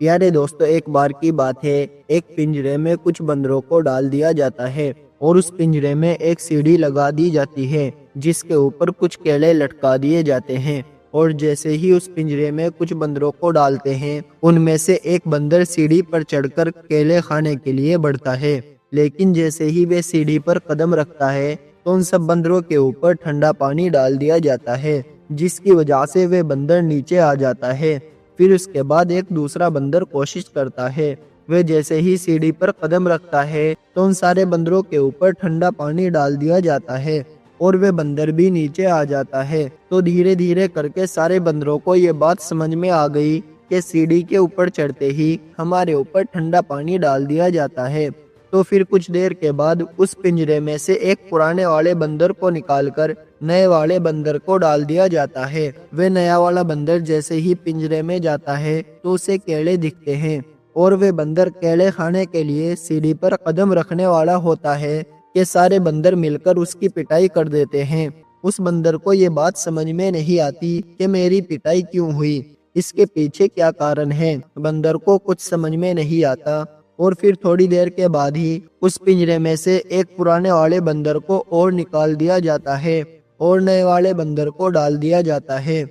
پیارے دوستو، ایک بار کی بات ہے، ایک پنجرے میں کچھ بندروں کو ڈال دیا جاتا ہے اور اس پنجرے میں ایک سیڑھی لگا دی جاتی ہے جس کے اوپر کچھ کیڑے لٹکا دیے جاتے ہیں۔ اور جیسے ہی اس پنجرے میں کچھ بندروں کو ڈالتے ہیں، ان میں سے ایک بندر سیڑھی پر چڑھ کر کیلے کھانے کے لیے بڑھتا ہے، لیکن جیسے ہی وہ سیڑھی پر قدم رکھتا ہے تو ان سب بندروں کے اوپر ٹھنڈا پانی ڈال دیا جاتا ہے، جس کی وجہ سے وہ بندر نیچے آ جاتا ہے۔ پھر اس کے بعد ایک دوسرا بندر کوشش کرتا ہے، وہ جیسے ہی سیڑھی پر قدم رکھتا ہے تو ان سارے بندروں کے اوپر ٹھنڈا پانی ڈال دیا جاتا ہے اور وہ بندر بھی نیچے آ جاتا ہے۔ تو دھیرے دھیرے کر کے سارے بندروں کو یہ بات سمجھ میں آ گئی کہ سیڑھی کے اوپر چڑھتے ہی ہمارے اوپر ٹھنڈا پانی ڈال دیا جاتا ہے۔ تو پھر کچھ دیر کے بعد اس پنجرے میں سے ایک پرانے والے بندر کو نکال کر نئے والے بندر کو ڈال دیا جاتا ہے۔ وہ نیا والا بندر جیسے ہی پنجرے میں جاتا ہے تو اسے کیڑے دکھتے ہیں اور وہ بندر کیڑے کھانے کے لیے سیڑھی پر قدم رکھنے والا ہوتا ہے کہ سارے بندر مل کر اس کی پٹائی کر دیتے ہیں۔ اس بندر کو یہ بات سمجھ میں نہیں آتی کہ میری پٹائی کیوں ہوئی، اس کے پیچھے کیا کارن ہے، بندر کو کچھ سمجھ میں نہیں آتا۔ اور پھر تھوڑی دیر کے بعد ہی اس پنجرے میں سے ایک پرانے والے بندر کو اور نکال دیا جاتا ہے اور نئے والے بندر کو ڈال دیا جاتا ہے،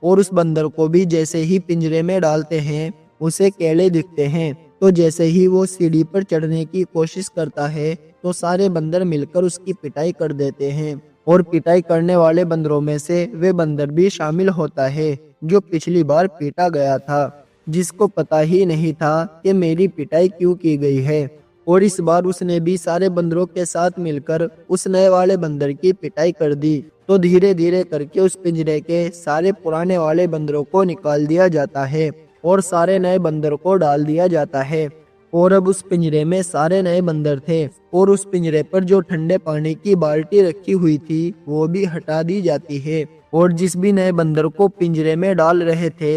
اور اس بندر کو بھی جیسے ہی پنجرے میں ڈالتے ہیں اسے کیڑے دکھتے ہیں۔ تو جیسے ہی وہ سیڑھی پر چڑھنے کی کوشش کرتا ہے تو سارے بندر مل کر اس کی پٹائی کر دیتے ہیں، اور پٹائی کرنے والے بندروں میں سے وہ بندر بھی شامل ہوتا ہے جو پچھلی بار پیٹا گیا تھا، جس کو پتا ہی نہیں تھا کہ میری پٹائی کیوں کی گئی ہے، اور اس بار اس نے بھی سارے بندروں کے ساتھ مل کر اس نئے والے بندر کی پٹائی کر دی۔ تو دھیرے دھیرے کر کے اس پنجرے کے سارے پرانے والے بندروں کو نکال دیا جاتا ہے اور سارے نئے بندر کو ڈال دیا جاتا ہے، اور اب اس پنجرے میں سارے نئے بندر تھے، اور اس پنجرے پر جو ٹھنڈے پانی کی بالٹی رکھی ہوئی تھی وہ بھی ہٹا دی جاتی ہے، اور جس بھی نئے بندر کو پنجرے میں ڈال رہے تھے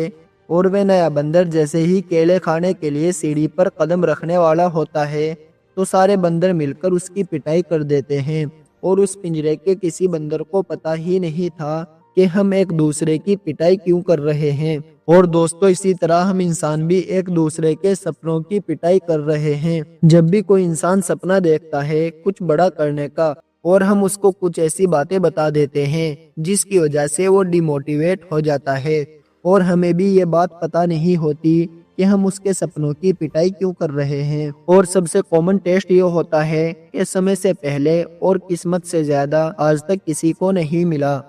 اور وہ نیا بندر جیسے ہی کیلے کھانے کے لیے سیڑھی پر قدم رکھنے والا ہوتا ہے تو سارے بندر مل کر اس کی پٹائی کر دیتے ہیں، اور اس پنجرے کے کسی بندر کو پتا ہی نہیں تھا کہ ہم ایک دوسرے کی پٹائی کیوں کر رہے ہیں۔ اور دوستو، اسی طرح ہم انسان بھی ایک دوسرے کے سپنوں کی پٹائی کر رہے ہیں۔ جب بھی کوئی انسان سپنا دیکھتا ہے کچھ بڑا کرنے کا اور ہم اس کو کچھ ایسی باتیں بتا دیتے ہیں جس کی وجہ سے وہ ڈی موٹیویٹ ہو جاتا ہے، اور ہمیں بھی یہ بات پتا نہیں ہوتی کہ ہم اس کے سپنوں کی پٹائی کیوں کر رہے ہیں۔ اور سب سے کامن ٹیسٹ یہ ہوتا ہے کہ سمے سے پہلے اور قسمت سے زیادہ آج تک کسی کو نہیں ملا۔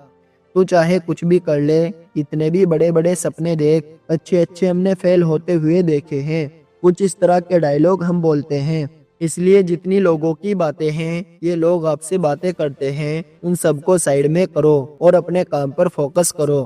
تو چاہے کچھ بھی کر لے، اتنے بھی بڑے بڑے سپنے دیکھ، اچھے ہم نے فیل ہوتے ہوئے دیکھے ہیں، کچھ اس طرح کے ڈائیلاگ ہم بولتے ہیں۔ اس لیے جتنی لوگوں کی باتیں ہیں، یہ لوگ آپ سے باتیں کرتے ہیں، ان سب کو سائیڈ میں کرو اور اپنے کام پر فوکس کرو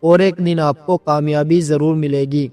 اور ایک دن آپ کو کامیابی ضرور ملے گی۔